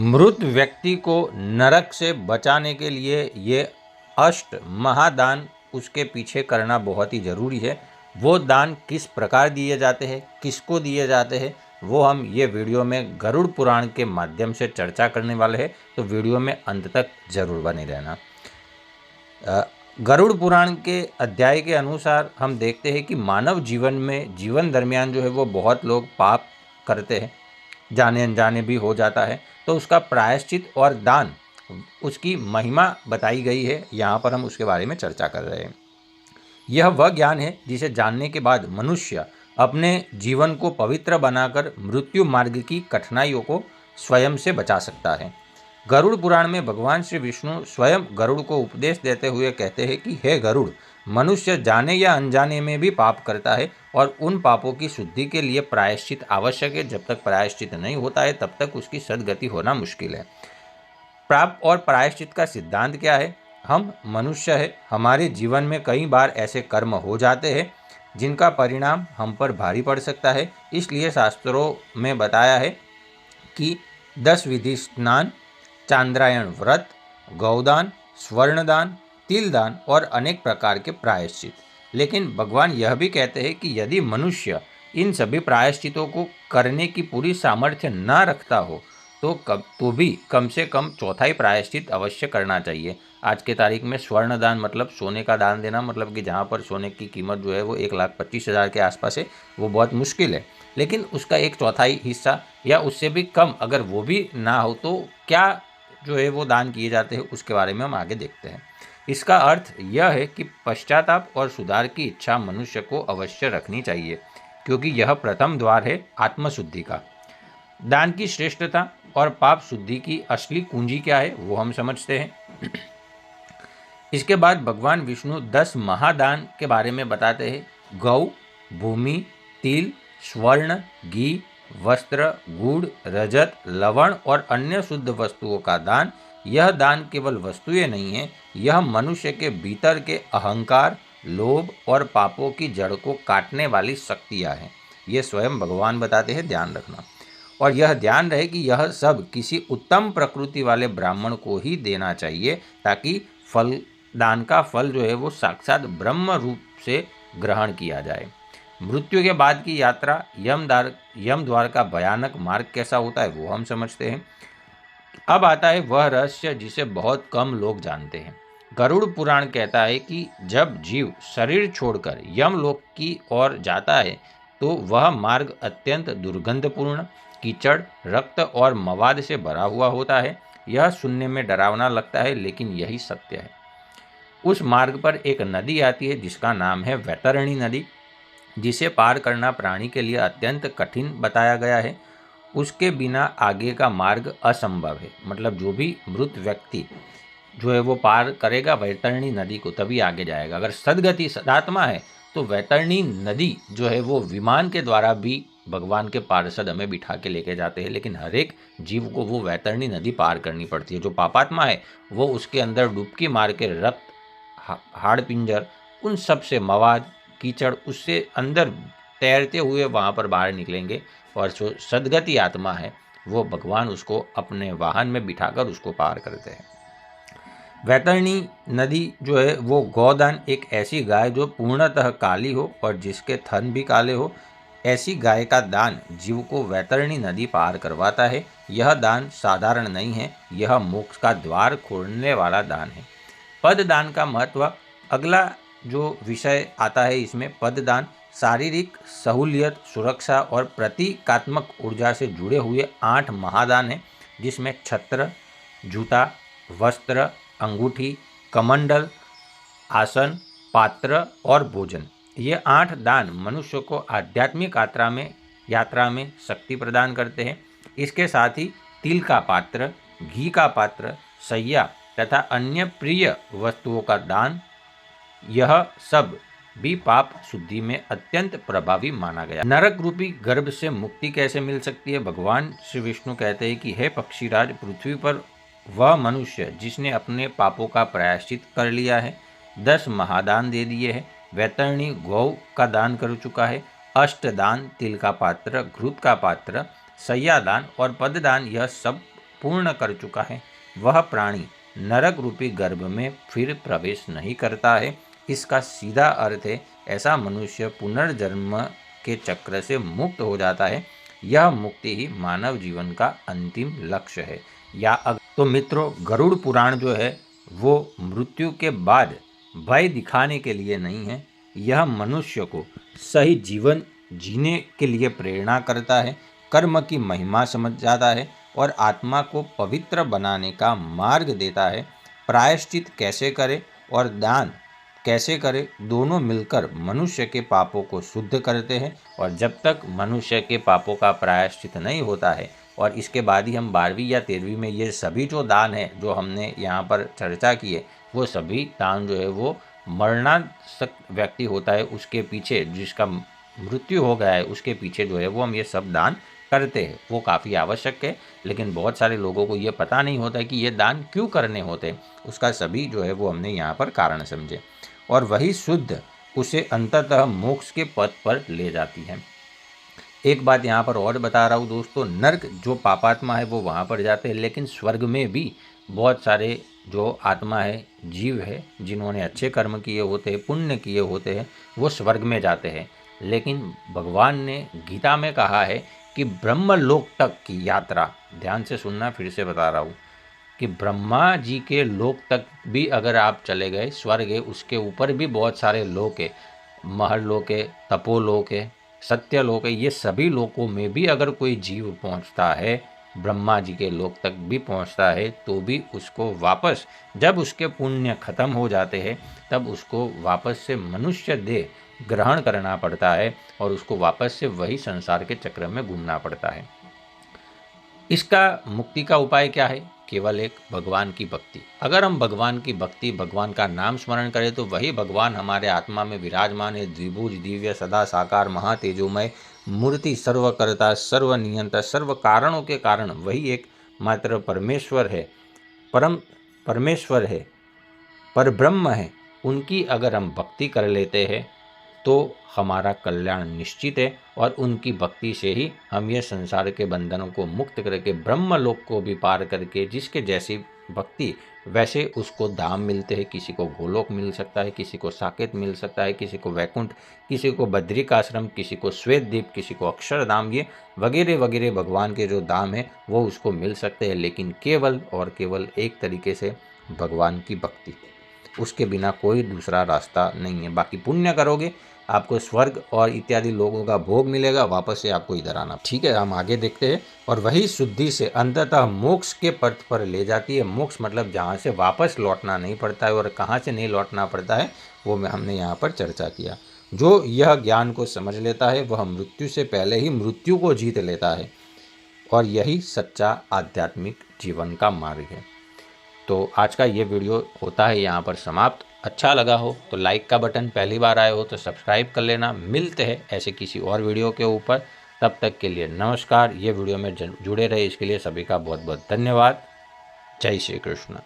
मृत व्यक्ति को नरक से बचाने के लिए ये अष्ट महादान उसके पीछे करना बहुत ही ज़रूरी है। वो दान किस प्रकार दिए जाते हैं, किसको दिए जाते हैं, वो हम ये वीडियो में गरुड़ पुराण के माध्यम से चर्चा करने वाले हैं, तो वीडियो में अंत तक जरूर बने रहना। गरुड़ पुराण के अध्याय के अनुसार हम देखते हैं कि मानव जीवन दरमियान जो है वो बहुत लोग पाप करते हैं, जाने अनजाने भी हो जाता है, तो उसका प्रायश्चित और दान, उसकी महिमा बताई गई है। यहाँ पर हम उसके बारे में चर्चा कर रहे हैं। यह वह ज्ञान है जिसे जानने के बाद मनुष्य अपने जीवन को पवित्र बनाकर मृत्यु मार्ग की कठिनाइयों को स्वयं से बचा सकता है। गरुड़ पुराण में भगवान श्री विष्णु स्वयं गरुड़ को उपदेश देते हुए कहते हैं कि हे गरुड़, मनुष्य जाने या अनजाने में भी पाप करता है और उन पापों की शुद्धि के लिए प्रायश्चित आवश्यक है। जब तक प्रायश्चित नहीं होता है तब तक उसकी सद्गति होना मुश्किल है। पाप और प्रायश्चित का सिद्धांत क्या है? हम मनुष्य है, हमारे जीवन में कई बार ऐसे कर्म हो जाते हैं जिनका परिणाम हम पर भारी पड़ सकता है। इसलिए शास्त्रों में बताया है कि 10 विधि स्नान, चांद्रायण व्रत, गौदान, स्वर्णदान, तिलदान और अनेक प्रकार के प्रायश्चित। लेकिन भगवान यह भी कहते हैं कि यदि मनुष्य इन सभी प्रायश्चितों को करने की पूरी सामर्थ्य न रखता हो तो भी कम से कम चौथाई प्रायश्चित अवश्य करना चाहिए। आज के तारीख में स्वर्णदान मतलब सोने का दान देना, मतलब कि जहाँ पर सोने की कीमत जो है वो 1,25,000 के आसपास है, वो बहुत मुश्किल है। लेकिन उसका 1/4 हिस्सा या उससे भी कम अगर वो भी ना हो तो क्या जो है वो दान किए जाते हैं, उसके बारे में हम आगे देखते हैं। इसका अर्थ यह है कि पश्चाताप और सुधार की इच्छा मनुष्य को अवश्य रखनी चाहिए, क्योंकि यह प्रथम द्वार है आत्मशुद्धि का। दान की श्रेष्ठता और पाप शुद्धि की असली कुंजी क्या है वो हम समझते हैं। इसके बाद भगवान विष्णु 10 महादान के बारे में बताते हैं। गौ, भूमि, तिल, स्वर्ण, घी, वस्त्र, गुड़, रजत, लवण और अन्य शुद्ध वस्तुओं का दान। यह दान केवल वस्तुएं नहीं है, यह मनुष्य के भीतर के अहंकार, लोभ और पापों की जड़ को काटने वाली शक्तियां हैं। ये स्वयं भगवान बताते हैं, ध्यान रखना। और यह ध्यान रहे कि यह सब किसी उत्तम प्रकृति वाले ब्राह्मण को ही देना चाहिए, ताकि दान का फल जो है वो साक्षात ब्रह्म रूप से ग्रहण किया जाए। मृत्यु के बाद की यात्रा, यम द्वार का भयानक मार्ग कैसा होता है वो हम समझते हैं। अब आता है वह रहस्य जिसे बहुत कम लोग जानते हैं। गरुड़ पुराण कहता है कि जब जीव शरीर छोड़कर यमलोक की ओर जाता है तो वह मार्ग अत्यंत दुर्गंधपूर्ण, कीचड़, रक्त और मवाद से भरा हुआ होता है। यह सुनने में डरावना लगता है, लेकिन यही सत्य है। उस मार्ग पर एक नदी आती है जिसका नाम है वैतरणी नदी, जिसे पार करना प्राणी के लिए अत्यंत कठिन बताया गया है। उसके बिना आगे का मार्ग असंभव है। मतलब जो भी मृत व्यक्ति जो है वो पार करेगा वैतरणी नदी को, तभी आगे जाएगा। अगर सद्गति सदात्मा है तो वैतरणी नदी जो है वो विमान के द्वारा भी भगवान के पार्षद हमें बिठा के लेके जाते हैं, लेकिन हर एक जीव को वो वैतरणी नदी पार करनी पड़ती है। जो पापात्मा है वो उसके अंदर डुबकी मार के रक्त, हाड़ पिंजर, उन सब से मवाद, कीचड़, उससे अंदर तैरते हुए वहाँ पर बाहर निकलेंगे। और जो सद्गति आत्मा है वो भगवान उसको अपने वाहन में बिठाकर उसको पार करते हैं। वैतरणी नदी जो है वो गौदान, एक ऐसी गाय जो पूर्णतः काली हो और जिसके थन भी काले हो, ऐसी गाय का दान जीव को वैतरणी नदी पार करवाता है। यह दान साधारण नहीं है, यह मोक्ष का द्वार खोलने वाला दान है। पददान का महत्व, अगला जो विषय आता है इसमें पददान शारीरिक सहूलियत, सुरक्षा और प्रतीकात्मक ऊर्जा से जुड़े हुए 8 महादान हैं, जिसमें छत्र, जूता, वस्त्र, अंगूठी, कमंडल, आसन, पात्र और भोजन। ये 8 दान मनुष्य को आध्यात्मिक यात्रा में शक्ति प्रदान करते हैं। इसके साथ ही तिल का पात्र, घी का पात्र, सैया तथा अन्य प्रिय वस्तुओं का दान, यह सब भी पाप शुद्धि में अत्यंत प्रभावी माना गया। नरक रूपी गर्भ से मुक्ति कैसे मिल सकती है? भगवान श्री विष्णु कहते हैं कि हे पक्षीराज, पृथ्वी पर वह मनुष्य जिसने अपने पापों का प्रायश्चित कर लिया है, 10 महादान दे दिए हैं, वैतरणी गौ का दान कर चुका है, अष्टदान, तिल का पात्र, घृत का पात्र, सैयादान और पददान, यह सब पूर्ण कर चुका है वह प्राणी नरक रूपी गर्भ में फिर प्रवेश नहीं करता है। इसका सीधा अर्थ है ऐसा मनुष्य पुनर्जन्म के चक्र से मुक्त हो जाता है। यह मुक्ति ही मानव जीवन का अंतिम लक्ष्य है। तो मित्रों, गरुड़ पुराण जो है वो मृत्यु के बाद भय दिखाने के लिए नहीं है, यह मनुष्य को सही जीवन जीने के लिए प्रेरणा करता है, कर्म की महिमा समझाता है और आत्मा को पवित्र बनाने का मार्ग देता है। प्रायश्चित कैसे करे और दान कैसे करे, दोनों मिलकर मनुष्य के पापों को शुद्ध करते हैं। और जब तक मनुष्य के पापों का प्रायश्चित नहीं होता है, और इसके बाद ही हम 12वीं या 13वीं में ये सभी जो दान है जो हमने यहाँ पर चर्चा की है, वो सभी दान जो है वो मरणासक्त व्यक्ति होता है उसके पीछे, जिसका मृत्यु हो गया है उसके पीछे जो है वो हम ये सब दान करते हैं। वो काफ़ी आवश्यक है, लेकिन बहुत सारे लोगों को ये पता नहीं होता है कि ये दान क्यों करने होते हैं। उसका सभी जो है वो हमने यहाँ पर कारण समझे, और वही शुद्ध उसे अंततः मोक्ष के पथ पर ले जाती है। एक बात यहाँ पर और बता रहा हूँ दोस्तों, नर्क जो पापात्मा है वो वहाँ पर जाते हैं, लेकिन स्वर्ग में भी बहुत सारे जो आत्मा है, जीव है, जिन्होंने अच्छे कर्म किए होते हैं, पुण्य किए होते हैं, वो स्वर्ग में जाते हैं। लेकिन भगवान ने गीता में कहा है कि ब्रह्मलोक तक की यात्रा, ध्यान से सुनना, फिर से बता रहा हूँ कि ब्रह्मा जी के लोक तक भी अगर आप चले गए, स्वर्ग है, उसके ऊपर भी बहुत सारे लोक है, महल लोक है, तपोलोक है, सत्यलोक है, ये सभी लोकों में भी अगर कोई जीव पहुंचता है, ब्रह्मा जी के लोक तक भी पहुंचता है, तो भी उसको वापस, जब उसके पुण्य खत्म हो जाते हैं, तब उसको वापस से मनुष्य देह ग्रहण करना पड़ता है और उसको वापस से वही संसार के चक्र में घूमना पड़ता है। इसका मुक्ति का उपाय क्या है? केवल एक भगवान की भक्ति। अगर हम भगवान की भक्ति, भगवान का नाम स्मरण करें तो वही भगवान हमारे आत्मा में विराजमान है, द्विभुज, दिव्य, सदा साकार, महातेजोमय मूर्ति, सर्वकर्ता, सर्वनियंता, सर्व कारणों के कारण वही एक मात्र परमेश्वर है, परमेश्वर है, परब्रह्म है। उनकी अगर हम भक्ति कर लेते हैं तो हमारा कल्याण निश्चित है, और उनकी भक्ति से ही हम ये संसार के बंधनों को मुक्त करके ब्रह्मलोक को भी पार करके, जिसके जैसी भक्ति वैसे उसको धाम मिलते हैं। किसी को गोलोक मिल सकता है, किसी को साकेत मिल सकता है, किसी को वैकुंठ, किसी को बद्रिकाश्रम, किसी को श्वेतद्वीप, किसी को अक्षरधाम, ये वगैरह वगैरह भगवान के जो धाम है वो उसको मिल सकते हैं, लेकिन केवल और केवल एक तरीके से भगवान की भक्ति, उसके बिना कोई दूसरा रास्ता नहीं है। बाकी पुण्य करोगे आपको स्वर्ग और इत्यादि लोगों का भोग मिलेगा, वापस से आपको इधर आना। ठीक है, हम आगे देखते हैं। और वही शुद्धि से अंततः मोक्ष के पथ पर ले जाती है। मोक्ष मतलब जहाँ से वापस लौटना नहीं पड़ता है, और कहाँ से नहीं लौटना पड़ता है वो हमने यहाँ पर चर्चा किया। जो यह ज्ञान को समझ लेता है वह मृत्यु से पहले ही मृत्यु को जीत लेता है, और यही सच्चा आध्यात्मिक जीवन का मार्ग है। तो आज का ये वीडियो होता है यहाँ पर समाप्त। अच्छा लगा हो तो लाइक का बटन, पहली बार आए हो तो सब्सक्राइब कर लेना। मिलते हैं ऐसे किसी और वीडियो के ऊपर, तब तक के लिए नमस्कार। ये वीडियो में जुड़े रहे इसके लिए सभी का बहुत बहुत धन्यवाद। जय श्री कृष्ण।